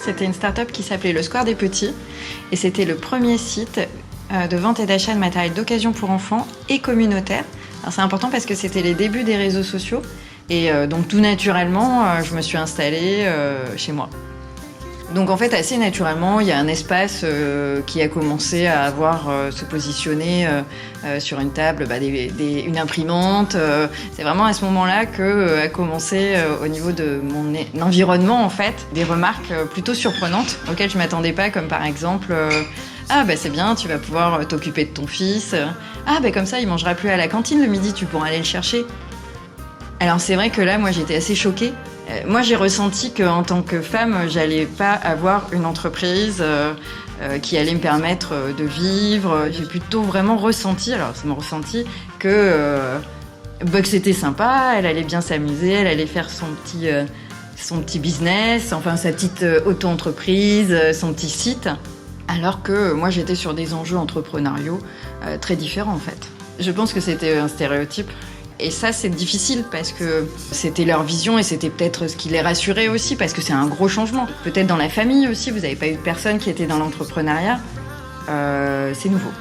C'était une start-up qui s'appelait le Square des Petits et c'était le premier site de vente et d'achat de matériel d'occasion pour enfants et communautaire. Alors c'est important parce que c'était les débuts des réseaux sociaux et donc tout naturellement, je me suis installée chez moi. Donc en fait, assez naturellement, il y a un espace qui a commencé à se positionner sur une table, une imprimante. C'est vraiment à ce moment-là que a commencé au niveau de mon environnement en fait, des remarques plutôt surprenantes auxquelles je m'attendais pas, comme par exemple c'est bien, tu vas pouvoir t'occuper de ton fils. Comme ça, il mangera plus à la cantine le midi, tu pourras aller le chercher. Alors c'est vrai que là, moi, j'étais assez choquée. Moi, j'ai ressenti qu'en tant que femme, j'allais pas avoir une entreprise qui allait me permettre de vivre. J'ai plutôt vraiment ressenti, alors c'est mon ressenti, que c'était sympa, elle allait bien s'amuser, elle allait faire son petit business, enfin sa petite auto-entreprise, son petit site. Alors que moi, j'étais sur des enjeux entrepreneuriaux très différents en fait. Je pense que c'était un stéréotype. Et ça, c'est difficile parce que c'était leur vision et c'était peut-être ce qui les rassurait aussi parce que c'est un gros changement. Peut-être dans la famille aussi, vous n'avez pas eu de personne qui était dans l'entrepreneuriat. C'est nouveau.